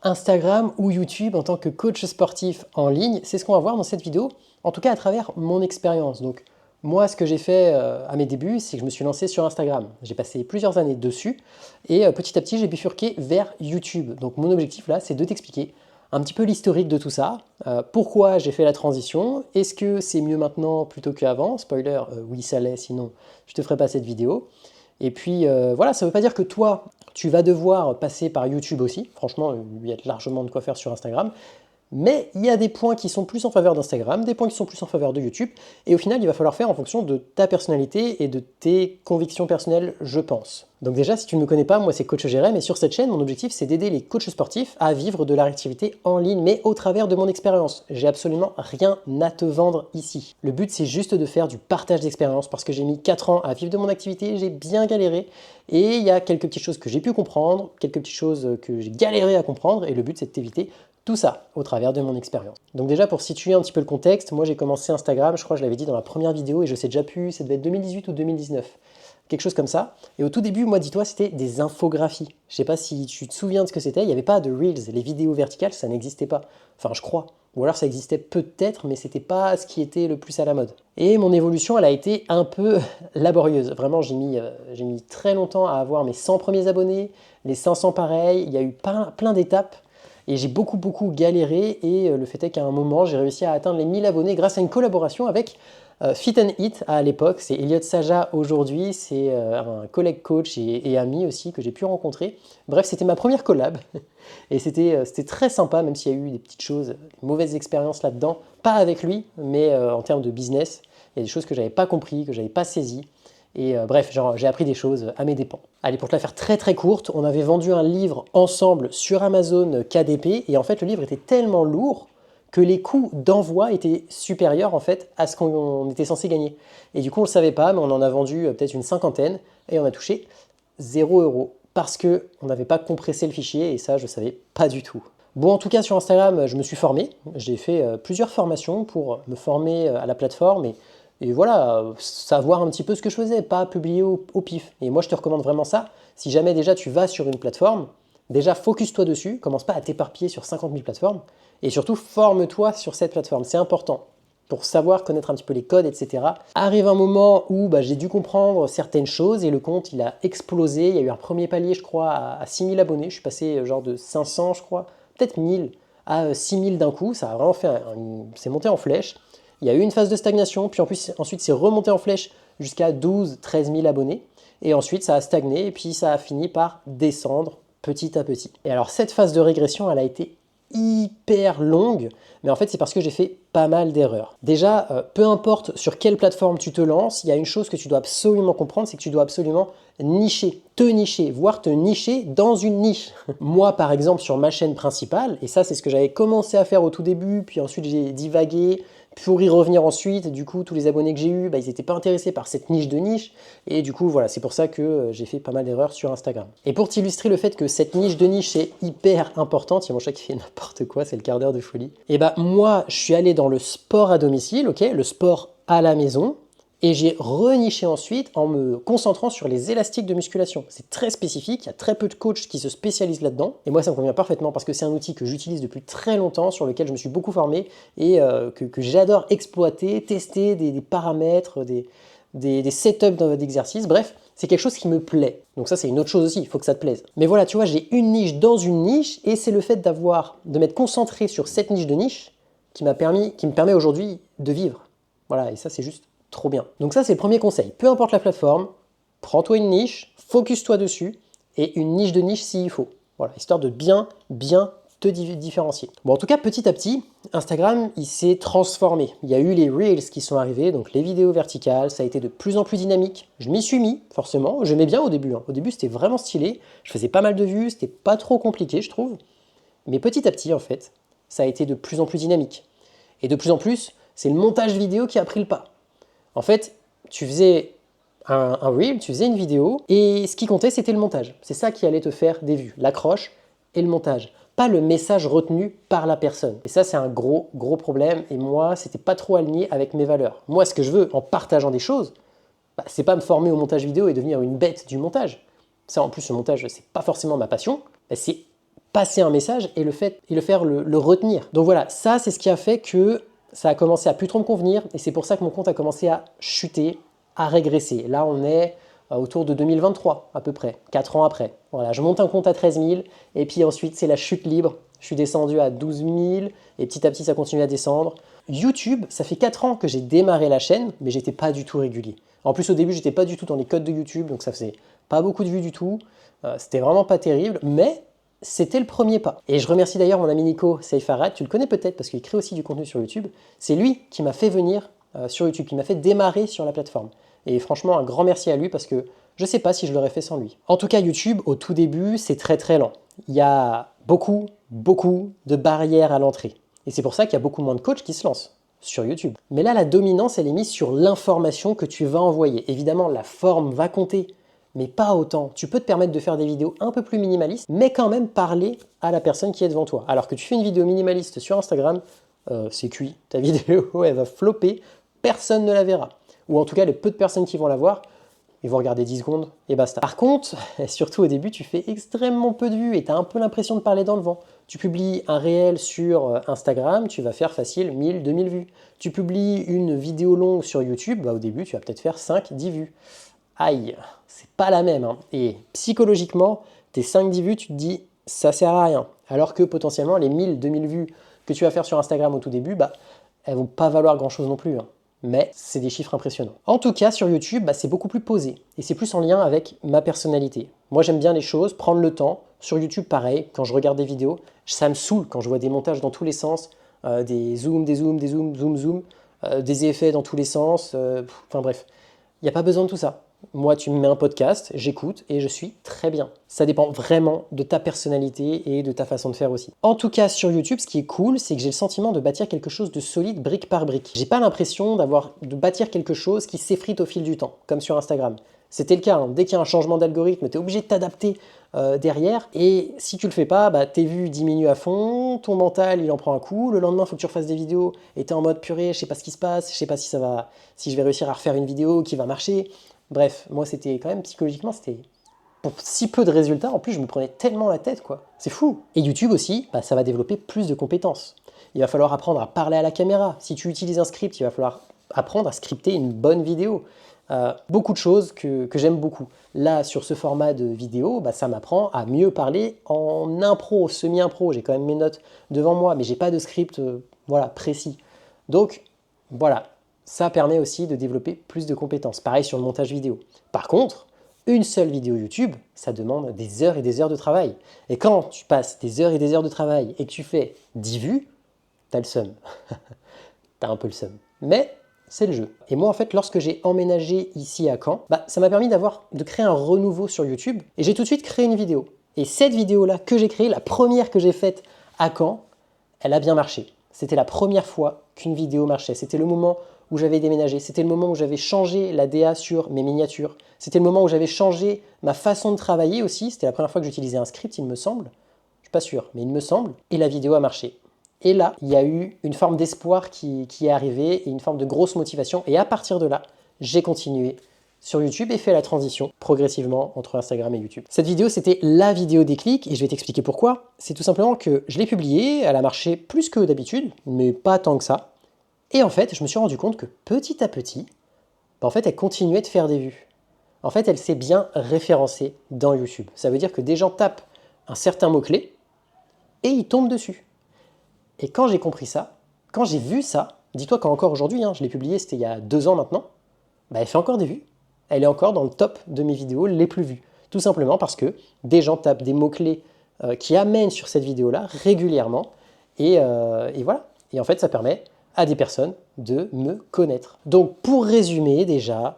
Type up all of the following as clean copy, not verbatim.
Instagram ou YouTube en tant que coach sportif en ligne, c'est ce qu'on va voir dans cette vidéo, en tout cas à travers mon expérience. Donc moi, ce que j'ai fait à mes débuts, c'est que je me suis lancé sur Instagram. J'ai passé plusieurs années dessus et petit à petit, j'ai bifurqué vers YouTube. Donc mon objectif là, c'est de t'expliquer un petit peu l'historique de tout ça, pourquoi j'ai fait la transition, est-ce que c'est mieux maintenant plutôt qu'avant? Spoiler, oui ça l'est, sinon je te ferai pas cette vidéo. Et puis voilà, ça ne veut pas dire que toi, tu vas devoir passer par YouTube aussi. Franchement, il y a largement de quoi faire sur Instagram. Mais il y a des points qui sont plus en faveur d'Instagram, des points qui sont plus en faveur de YouTube. Et au final, il va falloir faire en fonction de ta personnalité et de tes convictions personnelles, je pense. Donc déjà, si tu ne me connais pas, moi c'est Coach Jérém et sur cette chaîne, mon objectif c'est d'aider les coachs sportifs à vivre de leur activité en ligne, mais au travers de mon expérience. J'ai absolument rien à te vendre ici. Le but c'est juste de faire du partage d'expérience parce que j'ai mis 4 ans à vivre de mon activité, j'ai bien galéré et il y a quelques petites choses que j'ai pu comprendre, quelques petites choses que j'ai galéré à comprendre et le but c'est de t'éviter tout ça au travers de mon expérience. Donc déjà pour situer un petit peu le contexte, moi j'ai commencé Instagram, je crois que je l'avais dit dans la première vidéo et je sais déjà plus, ça devait être 2018 ou 2019. Quelque chose comme ça. Et au tout début, moi dis-toi, c'était des infographies. Je sais pas si tu te souviens de ce que c'était, il n'y avait pas de Reels, les vidéos verticales, ça n'existait pas. Enfin je crois. Ou alors ça existait peut-être, mais c'était pas ce qui était le plus à la mode. Et mon évolution, elle a été un peu laborieuse. Vraiment, j'ai mis très longtemps à avoir mes 100 premiers abonnés, les 500 pareils, il y a eu plein d'étapes. Et j'ai beaucoup galéré et le fait est qu'à un moment, j'ai réussi à atteindre les 1000 abonnés grâce à une collaboration avec Fit and Eat à l'époque. C'est Elliot Saja aujourd'hui, c'est un collègue coach et ami aussi que j'ai pu rencontrer. Bref, c'était ma première collab et c'était très sympa, même s'il y a eu des petites choses, des mauvaises expériences là-dedans. Pas avec lui, mais en termes de business, il y a des choses que j'avais pas compris, que j'avais pas saisies. Et bref, j'ai appris des choses à mes dépens. Allez, pour te la faire très courte, on avait vendu un livre ensemble sur Amazon KDP, et en fait le livre était tellement lourd que les coûts d'envoi étaient supérieurs en fait à ce qu'on était censé gagner. Et du coup on ne le savait pas, mais on en a vendu peut-être une cinquantaine, et on a touché 0 € parce qu'on n'avait pas compressé le fichier, et ça je ne savais pas du tout. Bon, en tout cas, sur Instagram, je me suis formé. J'ai fait plusieurs formations pour me former à la plateforme et voilà, savoir un petit peu ce que je faisais, pas publier au pif. Et moi, je te recommande vraiment ça. Si jamais déjà tu vas sur une plateforme, déjà focus-toi dessus, commence pas à t'éparpiller sur 50 000 plateformes, et surtout forme-toi sur cette plateforme, c'est important. Pour savoir connaître un petit peu les codes, etc. Arrive un moment où j'ai dû comprendre certaines choses et le compte il a explosé. Il y a eu un premier palier, je crois, à 6000 abonnés. Je suis passé genre de 500, je crois, peut-être 1000 à 6000 d'un coup. Ça a vraiment fait c'est monté en flèche. Il y a eu une phase de stagnation, puis ensuite c'est remonté en flèche jusqu'à 12-13 000 abonnés. Et ensuite ça a stagné et puis ça a fini par descendre petit à petit. Et alors cette phase de régression, elle a été hyper longue, mais en fait c'est parce que j'ai fait pas mal d'erreurs. Déjà, peu importe sur quelle plateforme tu te lances, il y a une chose que tu dois absolument comprendre, c'est que tu dois absolument nicher, voire te nicher dans une niche. Moi par exemple sur ma chaîne principale, et ça c'est ce que j'avais commencé à faire au tout début, puis ensuite j'ai divagué, pour y revenir ensuite, du coup tous les abonnés que j'ai eus, ils n'étaient pas intéressés par cette niche, et du coup voilà, c'est pour ça que j'ai fait pas mal d'erreurs sur Instagram. Et pour t'illustrer le fait que cette niche est hyper importante, il y a mon chat qui fait n'importe quoi, c'est le quart d'heure de folie, et moi je suis allé dans le sport à domicile, ok, le sport à la maison, et j'ai reniché ensuite en me concentrant sur les élastiques de musculation. C'est très spécifique, il y a très peu de coachs qui se spécialisent là-dedans. Et moi, ça me convient parfaitement parce que c'est un outil que j'utilise depuis très longtemps, sur lequel je me suis beaucoup formé et que j'adore exploiter, tester des paramètres, des setups d'exercices. Bref, c'est quelque chose qui me plaît. Donc ça, c'est une autre chose aussi, il faut que ça te plaise. Mais voilà, tu vois, j'ai une niche dans une niche et c'est le fait de m'être concentré sur cette niche de niche qui me permet aujourd'hui de vivre. Voilà, et ça, c'est juste trop bien. Donc ça, c'est le premier conseil. Peu importe la plateforme, prends-toi une niche, focus-toi dessus, et une niche de niche s'il faut. Voilà, histoire de bien te différencier. Bon, en tout cas, petit à petit, Instagram, il s'est transformé. Il y a eu les Reels qui sont arrivés, donc les vidéos verticales, ça a été de plus en plus dynamique. Je m'y suis mis, forcément. J'aimais bien au début. Au début, c'était vraiment stylé. Je faisais pas mal de vues, c'était pas trop compliqué, je trouve. Mais petit à petit, en fait, ça a été de plus en plus dynamique. Et de plus en plus, c'est le montage vidéo qui a pris le pas. En fait, tu faisais un reel, tu faisais une vidéo, et ce qui comptait, c'était le montage. C'est ça qui allait te faire des vues, l'accroche et le montage. Pas le message retenu par la personne. Et ça, c'est un gros problème, et moi, c'était pas trop aligné avec mes valeurs. Moi, ce que je veux en partageant des choses, c'est pas me former au montage vidéo et devenir une bête du montage. Ça, en plus, le montage, c'est pas forcément ma passion, c'est passer un message et le retenir. Donc voilà, ça c'est ce qui a fait que ça a commencé à plus trop me convenir et c'est pour ça que mon compte a commencé à chuter, à régresser. Là on est autour de 2023 à peu près, 4 ans après. Voilà, je monte un compte à 13 000 et puis ensuite c'est la chute libre. Je suis descendu à 12 000 et petit à petit ça continue à descendre. YouTube, ça fait 4 ans que j'ai démarré la chaîne, mais j'étais pas du tout régulier. En plus au début j'étais pas du tout dans les codes de YouTube, donc ça faisait pas beaucoup de vues du tout. C'était vraiment pas terrible, mais c'était le premier pas. Et je remercie d'ailleurs mon ami Nico Seyfarad, tu le connais peut-être parce qu'il crée aussi du contenu sur YouTube. C'est lui qui m'a fait venir sur YouTube, qui m'a fait démarrer sur la plateforme. Et franchement, un grand merci à lui parce que je ne sais pas si je l'aurais fait sans lui. En tout cas, YouTube, au tout début, c'est très très lent. Il y a beaucoup de barrières à l'entrée. Et c'est pour ça qu'il y a beaucoup moins de coachs qui se lancent sur YouTube. Mais là, la dominance, elle est mise sur l'information que tu vas envoyer. Évidemment, la forme va compter, mais pas autant. Tu peux te permettre de faire des vidéos un peu plus minimalistes, mais quand même parler à la personne qui est devant toi. Alors que tu fais une vidéo minimaliste sur Instagram, c'est cuit. Ta vidéo, elle va flopper, personne ne la verra. Ou en tout cas, les peu de personnes qui vont la voir, ils vont regarder 10 secondes et basta. Par contre, surtout au début, tu fais extrêmement peu de vues et tu as un peu l'impression de parler dans le vent. Tu publies un réel sur Instagram, tu vas faire facile 1000, 2000 vues. Tu publies une vidéo longue sur YouTube, bah au début, tu vas peut-être faire 5, 10 vues. Aïe, c'est pas la même. Hein. Et psychologiquement, tes 5-10 vues, tu te dis, ça sert à rien. Alors que potentiellement, les 1000, 2000 vues que tu vas faire sur Instagram au tout début, bah, elles vont pas valoir grand-chose non plus. Hein. Mais c'est des chiffres impressionnants. En tout cas, sur YouTube, bah, c'est beaucoup plus posé. Et c'est plus en lien avec ma personnalité. Moi, j'aime bien les choses, prendre le temps. Sur YouTube, pareil, quand je regarde des vidéos, ça me saoule quand je vois des montages dans tous les sens, des zooms, zoom, des effets dans tous les sens. Enfin bref, il n'y a pas besoin de tout ça. Moi, tu me mets un podcast, j'écoute et je suis très bien. Ça dépend vraiment de ta personnalité et de ta façon de faire aussi. En tout cas, sur YouTube, ce qui est cool, c'est que j'ai le sentiment de bâtir quelque chose de solide brique par brique. J'ai pas l'impression de bâtir quelque chose qui s'effrite au fil du temps, comme sur Instagram. C'était le cas, hein. Dès qu'il y a un changement d'algorithme, tu es obligé de t'adapter derrière. Et si tu le fais pas, bah, tes vues diminuent à fond, ton mental il en prend un coup. Le lendemain, il faut que tu refasses des vidéos et tu es en mode purée, je sais pas ce qui se passe, je sais pas si je vais réussir à refaire une vidéo qui va marcher. Bref, moi c'était quand même psychologiquement, c'était pour si peu de résultats, en plus je me prenais tellement la tête quoi. C'est fou. Et YouTube aussi, bah, ça va développer plus de compétences. Il va falloir apprendre à parler à la caméra. Si tu utilises un script, il va falloir apprendre à scripter une bonne vidéo. Beaucoup de choses que j'aime beaucoup. Là, sur ce format de vidéo, bah, ça m'apprend à mieux parler en impro, semi-impro. J'ai quand même mes notes devant moi, mais j'ai pas de script voilà, précis. Donc, voilà, ça permet aussi de développer plus de compétences. Pareil sur le montage vidéo. Par contre, une seule vidéo YouTube, ça demande des heures et des heures de travail. Et quand tu passes des heures et des heures de travail et que tu fais 10 vues, t'as le seum. T'as un peu le seum. Mais c'est le jeu. Et moi, en fait, lorsque j'ai emménagé ici à Caen, bah, ça m'a permis de créer un renouveau sur YouTube. Et j'ai tout de suite créé une vidéo. Et cette vidéo-là que j'ai créée, la première que j'ai faite à Caen, elle a bien marché. C'était la première fois qu'une vidéo marchait. C'était le moment où j'avais déménagé. C'était le moment où j'avais changé la DA sur mes miniatures. C'était le moment où j'avais changé ma façon de travailler aussi. C'était la première fois que j'utilisais un script, il me semble. Je suis pas sûr, mais il me semble. Et la vidéo a marché. Et là, il y a eu une forme d'espoir qui est arrivée et une forme de grosse motivation. Et à partir de là, j'ai continué sur YouTube et fait la transition progressivement entre Instagram et YouTube. Cette vidéo, c'était la vidéo déclic et je vais t'expliquer pourquoi. C'est tout simplement que je l'ai publiée, elle a marché plus que d'habitude, mais pas tant que ça. Et en fait, je me suis rendu compte que petit à petit, bah en fait, elle continuait de faire des vues. En fait, elle s'est bien référencée dans YouTube. Ça veut dire que des gens tapent un certain mot-clé et ils tombent dessus. Et quand j'ai compris ça, quand j'ai vu ça, dis-toi qu'encore aujourd'hui, hein, je l'ai publié, c'était il y a 2 ans maintenant, bah, elle fait encore des vues. Elle est encore dans le top de mes vidéos les plus vues. Tout simplement parce que des gens tapent des mots-clés qui amènent sur cette vidéo-là régulièrement. Et voilà. Et en fait, ça permet à des personnes de me connaître. Donc, pour résumer déjà,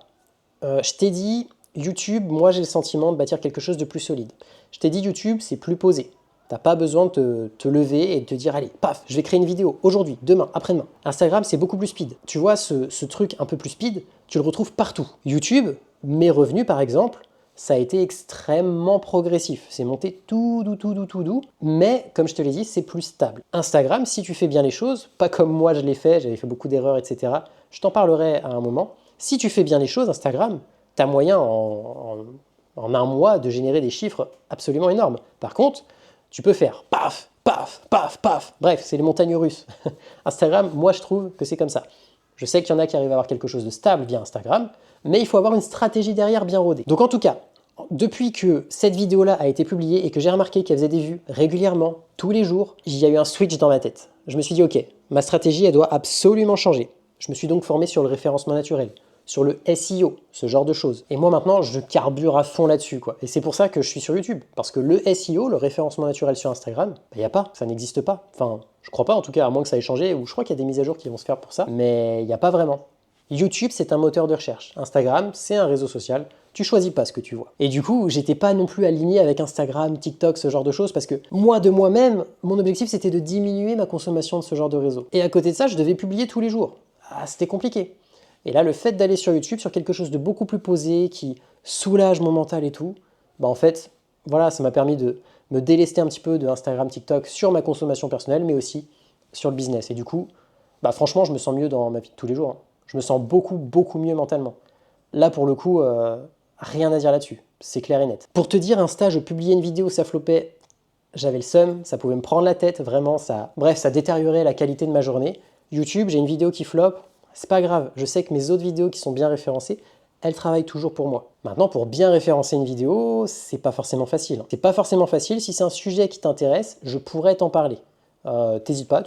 je t'ai dit, YouTube, moi j'ai le sentiment de bâtir quelque chose de plus solide. Je t'ai dit, YouTube, c'est plus posé. T'as pas besoin de te lever et de te dire, allez, paf, je vais créer une vidéo aujourd'hui, demain, après-demain. Instagram, c'est beaucoup plus speed. Tu vois, ce truc un peu plus speed, tu le retrouves partout. YouTube, mes revenus par exemple, ça a été extrêmement progressif. C'est monté tout doux, mais comme je te l'ai dit, c'est plus stable. Instagram, si tu fais bien les choses, pas comme moi je l'ai fait, j'avais fait beaucoup d'erreurs, etc. Je t'en parlerai à un moment. Si tu fais bien les choses, Instagram, tu as moyen en un mois de générer des chiffres absolument énormes. Par contre, Tu peux faire paf, paf, paf, paf. Bref, c'est les montagnes russes. Instagram, moi je trouve que c'est comme ça. Je sais qu'il y en a qui arrivent à avoir quelque chose de stable via Instagram, mais il faut avoir une stratégie derrière bien rodée. Donc en tout cas, depuis que cette vidéo-là a été publiée et que j'ai remarqué qu'elle faisait des vues régulièrement, tous les jours, il y a eu un switch dans ma tête. Je me suis dit, ok, ma stratégie, elle doit absolument changer. Je me suis donc formé sur le référencement naturel, sur le SEO, ce genre de choses. Et moi maintenant, je carbure à fond là-dessus, quoi. Et c'est pour ça que je suis sur YouTube. Parce que le SEO, le référencement naturel sur Instagram, il n'y a pas, ça n'existe pas. Enfin, je crois pas en tout cas, à moins que ça ait changé, ou je crois qu'il y a des mises à jour qui vont se faire pour ça, mais il n'y a pas vraiment. YouTube, c'est un moteur de recherche. Instagram, c'est un réseau social. Tu choisis pas ce que tu vois. Et du coup, j'étais pas non plus aligné avec Instagram, TikTok, ce genre de choses, parce que moi, de moi-même, mon objectif, c'était de diminuer ma consommation de ce genre de réseau. Et à côté de ça, je devais publier tous les jours. Ah, c'était compliqué. Et là, le fait d'aller sur YouTube, sur quelque chose de beaucoup plus posé, qui soulage mon mental et tout, bah en fait, voilà, ça m'a permis de me délester un petit peu de Instagram, TikTok sur ma consommation personnelle, mais aussi sur le business. Et du coup, bah franchement, je me sens mieux dans ma vie de tous les jours, hein. Je me sens beaucoup mieux mentalement. Là, pour le coup, rien à dire là-dessus. C'est clair et net. Pour te dire, Insta, je publiais une vidéo, ça flopait, j'avais le seum, ça pouvait me prendre la tête, vraiment, ça... Bref, ça détériorait la qualité de ma journée. YouTube, j'ai une vidéo qui floppe, c'est pas grave. Je sais que mes autres vidéos qui sont bien référencées, elles travaillent toujours pour moi. Maintenant, pour bien référencer une vidéo, c'est pas forcément facile. C'est pas forcément facile. Si c'est un sujet qui t'intéresse, je pourrais t'en parler. T'hésites pas,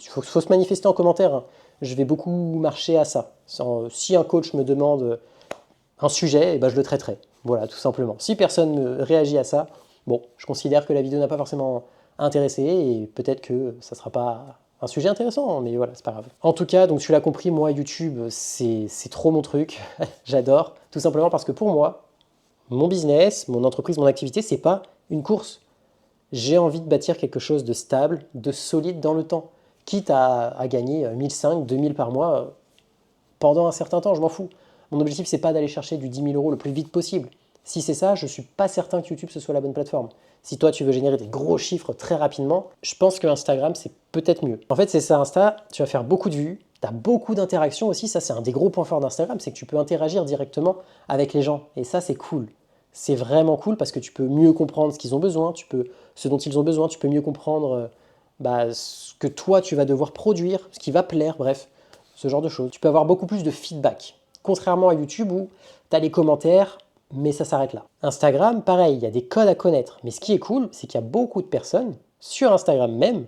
faut se manifester en commentaire, hein. Je vais beaucoup marcher à ça. Si un coach me demande un sujet, eh ben je le traiterai. Voilà, tout simplement. Si personne ne réagit à ça, bon, je considère que la vidéo n'a pas forcément intéressé et peut-être que ça ne sera pas un sujet intéressant, mais voilà, c'est pas grave. En tout cas, donc tu l'as compris, moi, YouTube, c'est trop mon truc. J'adore, tout simplement parce que pour moi, mon business, mon entreprise, mon activité, c'est pas une course. J'ai envie de bâtir quelque chose de stable, de solide dans le temps, quitte à gagner 1500, 2000 par mois pendant un certain temps, je m'en fous. Mon objectif, c'est pas d'aller chercher du 10 000 euros le plus vite possible. Si c'est ça, je suis pas certain que YouTube ce soit la bonne plateforme. Si toi, tu veux générer des gros chiffres très rapidement, je pense que Instagram, c'est peut-être mieux. En fait, c'est ça, Insta, tu vas faire beaucoup de vues, tu as beaucoup d'interactions aussi. Ça, c'est un des gros points forts d'Instagram, c'est que tu peux interagir directement avec les gens. Et ça, c'est cool. C'est vraiment cool parce que tu peux mieux comprendre ce qu'ils ont besoin, ce dont ils ont besoin, tu peux mieux comprendre ce que toi, tu vas devoir produire, ce qui va plaire, bref, ce genre de choses. Tu peux avoir beaucoup plus de feedback. Contrairement à YouTube où tu as les commentaires, mais ça s'arrête là. Instagram, pareil, il y a des codes à connaître. Mais ce qui est cool, c'est qu'il y a beaucoup de personnes, sur Instagram même,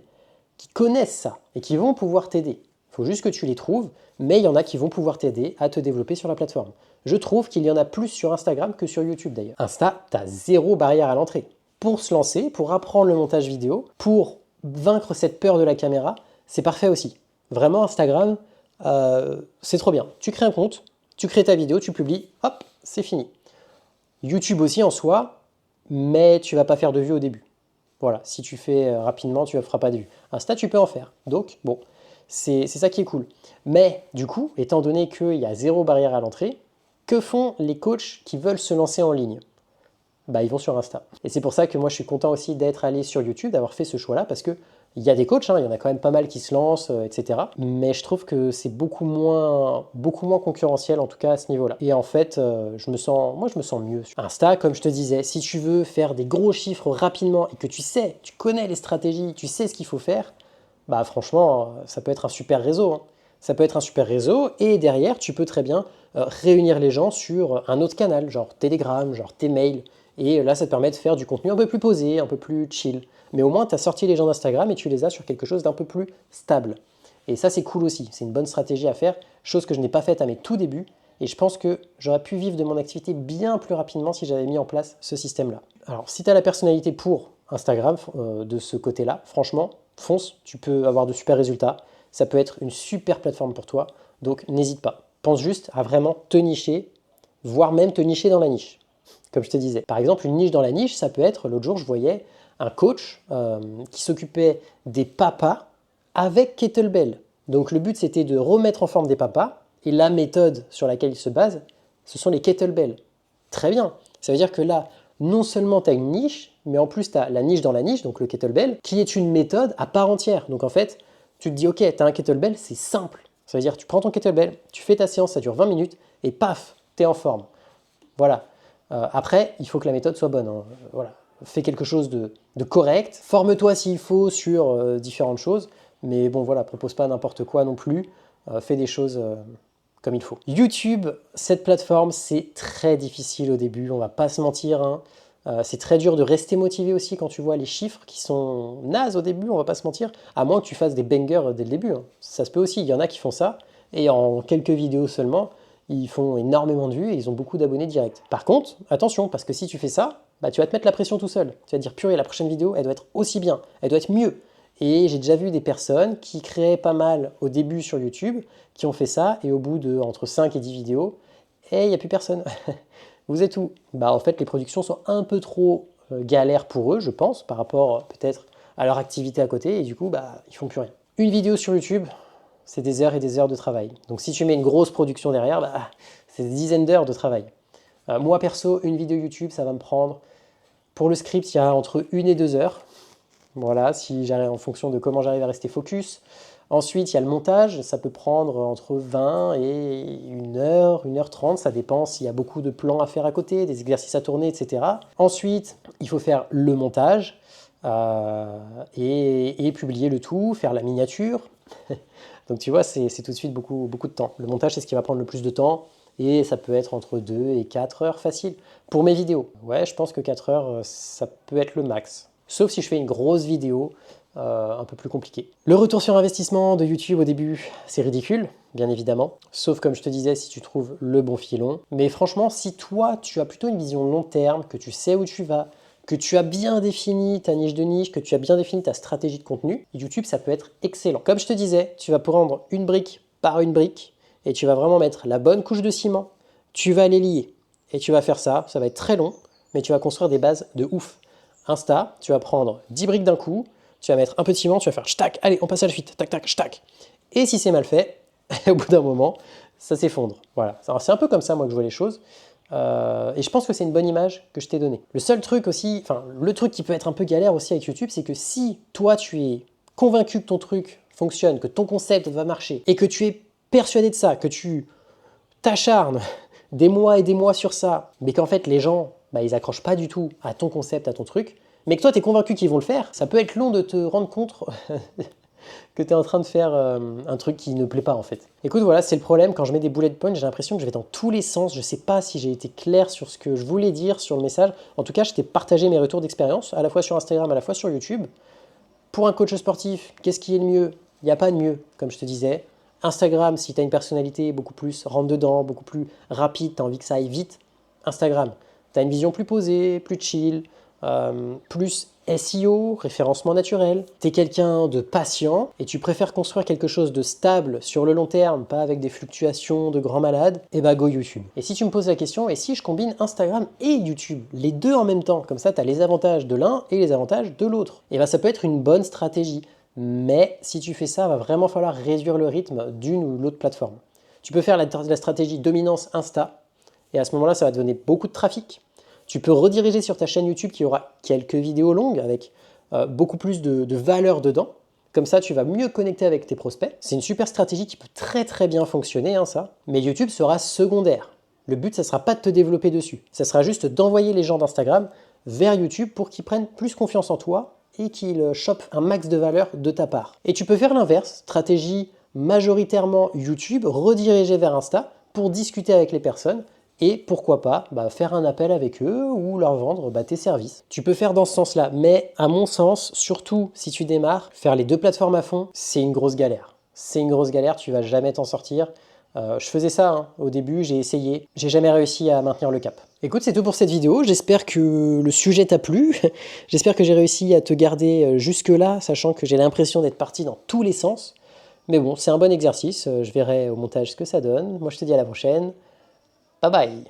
qui connaissent ça et qui vont pouvoir t'aider. Il faut juste que tu les trouves, mais il y en a qui vont pouvoir t'aider à te développer sur la plateforme. Je trouve qu'il y en a plus sur Instagram que sur YouTube d'ailleurs. Insta, tu as zéro barrière à l'entrée. Pour se lancer, pour apprendre le montage vidéo, pour vaincre cette peur de la caméra, c'est parfait aussi. Vraiment, Instagram, c'est trop bien. Tu crées un compte, tu crées ta vidéo, tu publies, hop, c'est fini. YouTube aussi en soi, mais tu vas pas faire de vues au début. Voilà, si tu fais rapidement, tu ne feras pas de vues. Insta, tu peux en faire. Donc, bon, c'est ça qui est cool. Mais du coup, étant donné qu'il y a zéro barrière à l'entrée, que font les coachs qui veulent se lancer en ligne? Bah, ils vont sur Insta. Et c'est pour ça que moi, je suis content aussi d'être allé sur YouTube, d'avoir fait ce choix-là, parce que il y a des coachs, hein, il y en a quand même pas mal qui se lancent, etc. Mais je trouve que c'est beaucoup moins concurrentiel, en tout cas à ce niveau-là. Et en fait, je me sens mieux. Insta, comme je te disais, si tu veux faire des gros chiffres rapidement et que tu connais les stratégies, tu sais ce qu'il faut faire, bah franchement, ça peut être un super réseau, hein. Ça peut être un super réseau et derrière, tu peux très bien réunir les gens sur un autre canal, genre Telegram, genre tes mails. Et là, ça te permet de faire du contenu un peu plus posé, un peu plus chill. Mais au moins, tu as sorti les gens d'Instagram et tu les as sur quelque chose d'un peu plus stable. Et ça, c'est cool aussi. C'est une bonne stratégie à faire, chose que je n'ai pas faite à mes tout débuts. Et je pense que j'aurais pu vivre de mon activité bien plus rapidement si j'avais mis en place ce système-là. Alors, si tu as la personnalité pour Instagram, de ce côté-là, franchement, fonce, tu peux avoir de super résultats. Ça peut être une super plateforme pour toi. Donc, n'hésite pas. Pense juste à vraiment te nicher, voire même te nicher dans la niche. Comme je te disais. Par exemple, une niche dans la niche, ça peut être, l'autre jour, je voyais un coach qui s'occupait des papas avec kettlebell. Donc le but, c'était de remettre en forme des papas, et la méthode sur laquelle il se base, ce sont les kettlebells. Très bien. Ça veut dire que là, non seulement tu as une niche, mais en plus tu as la niche dans la niche, donc le kettlebell, qui est une méthode à part entière. Donc en fait, tu te dis, ok, tu as un kettlebell, c'est simple. Ça veut dire que tu prends ton kettlebell, tu fais ta séance, ça dure 20 minutes, et paf, tu es en forme. Voilà. Après, il faut que la méthode soit bonne, hein. Voilà. fais quelque chose de correct. Forme-toi s'il faut sur différentes choses, mais bon voilà, propose pas n'importe quoi non plus. Fais des choses comme il faut. YouTube, cette plateforme, c'est très difficile au début, on va pas se mentir, hein. C'est très dur de rester motivé aussi quand tu vois les chiffres qui sont nazes au début, on va pas se mentir, à moins que tu fasses des bangers dès le début, hein. Ça se peut aussi, il y en a qui font ça, et en quelques vidéos seulement, ils font énormément de vues et ils ont beaucoup d'abonnés directs. Par contre, attention, parce que si tu fais ça, bah, tu vas te mettre la pression tout seul. Tu vas te dire, purée, la prochaine vidéo, elle doit être aussi bien, elle doit être mieux. Et j'ai déjà vu des personnes qui créaient pas mal au début sur YouTube, qui ont fait ça, et au bout de entre 5 et 10 vidéos, et il n'y a plus personne. Vous êtes où? Bah en fait, les productions sont un peu trop galères pour eux, je pense, par rapport peut-être à leur activité à côté, et du coup, bah, ils font plus rien. Une vidéo sur YouTube, c'est des heures et des heures de travail. Donc si tu mets une grosse production derrière, bah, c'est des dizaines d'heures de travail. Moi perso, une vidéo YouTube, ça va me prendre, pour le script, il y a entre 1 et 2 heures. Voilà, si j'arrive en fonction de comment j'arrive à rester focus. Ensuite, il y a le montage, ça peut prendre entre 20 et 1 heure, 1 h 30, ça dépend s'il y a beaucoup de plans à faire à côté, des exercices à tourner, etc. Ensuite, il faut faire le montage et publier le tout, faire la miniature. Donc tu vois, c'est tout de suite beaucoup, beaucoup de temps. Le montage, c'est ce qui va prendre le plus de temps et ça peut être entre 2 et 4 heures facile. Pour mes vidéos, ouais, je pense que 4 heures, ça peut être le max. Sauf si je fais une grosse vidéo, un peu plus compliquée. Le retour sur investissement de YouTube au début, c'est ridicule, bien évidemment. Sauf comme je te disais, si tu trouves le bon filon. Mais franchement, si toi, tu as plutôt une vision long terme, que tu sais où tu vas, que tu as bien défini ta niche de niche, que tu as bien défini ta stratégie de contenu, YouTube, ça peut être excellent. Comme je te disais, tu vas prendre une brique par une brique et tu vas vraiment mettre la bonne couche de ciment. Tu vas les lier et tu vas faire ça. Ça va être très long, mais tu vas construire des bases de ouf. Insta, tu vas prendre 10 briques d'un coup, tu vas mettre un peu de ciment, tu vas faire ch'tac, allez, on passe à la suite, tac, tac, ch'tac. Et si c'est mal fait, au bout d'un moment, ça s'effondre. Voilà. C'est un peu comme ça, moi, que je vois les choses. Et je pense que c'est une bonne image que je t'ai donnée. Le seul truc aussi, enfin, le truc qui peut être un peu galère aussi avec YouTube, c'est que si toi, tu es convaincu que ton truc fonctionne, que ton concept va marcher, et que tu es persuadé de ça, que tu t'acharnes des mois et des mois sur ça, mais qu'en fait, les gens, bah, ils accrochent pas du tout à ton concept, à ton truc, mais que toi, tu es convaincu qu'ils vont le faire, ça peut être long de te rendre compte que tu es en train de faire un truc qui ne plaît pas en fait. Écoute, voilà, c'est le problème, quand je mets des bullet points, j'ai l'impression que je vais dans tous les sens, je sais pas si j'ai été clair sur ce que je voulais dire sur le message. En tout cas, je t'ai partagé mes retours d'expérience, à la fois sur Instagram, à la fois sur YouTube. Pour un coach sportif, qu'est-ce qui est le mieux? Il n'y a pas de mieux, comme je te disais. Instagram, si tu as une personnalité beaucoup plus rentre dedans, beaucoup plus rapide, tu as envie que ça aille vite, Instagram. Tu as une vision plus posée, plus chill, plus SEO, référencement naturel. Tu es quelqu'un de patient et tu préfères construire quelque chose de stable sur le long terme, pas avec des fluctuations de grands malades, et bah go YouTube. Et si tu me poses la question, et si je combine Instagram et YouTube, les deux en même temps, comme ça tu as les avantages de l'un et les avantages de l'autre, et bah ça peut être une bonne stratégie. Mais si tu fais ça, il va vraiment falloir réduire le rythme d'une ou l'autre plateforme. Tu peux faire la stratégie dominance Insta, et à ce moment-là, ça va te donner beaucoup de trafic. Tu peux rediriger sur ta chaîne YouTube qui aura quelques vidéos longues avec beaucoup plus de valeur dedans. Comme ça, tu vas mieux connecter avec tes prospects. C'est une super stratégie qui peut très très bien fonctionner, hein, ça. Mais YouTube sera secondaire. Le but, ça ne sera pas de te développer dessus. Ça sera juste d'envoyer les gens d'Instagram vers YouTube pour qu'ils prennent plus confiance en toi et qu'ils chopent un max de valeur de ta part. Et tu peux faire l'inverse, stratégie majoritairement YouTube, rediriger vers Insta pour discuter avec les personnes et pourquoi pas faire un appel avec eux ou leur vendre tes services. Tu peux faire dans ce sens-là, mais à mon sens, surtout si tu démarres, faire les deux plateformes à fond, c'est une grosse galère. C'est une grosse galère, tu vas jamais t'en sortir. Je faisais ça hein, au début, j'ai essayé, j'ai jamais réussi à maintenir le cap. Écoute, c'est tout pour cette vidéo, j'espère que le sujet t'a plu, j'espère que j'ai réussi à te garder jusque-là, sachant que j'ai l'impression d'être parti dans tous les sens. Mais bon, c'est un bon exercice, je verrai au montage ce que ça donne. Moi je te dis à la prochaine, bye bye.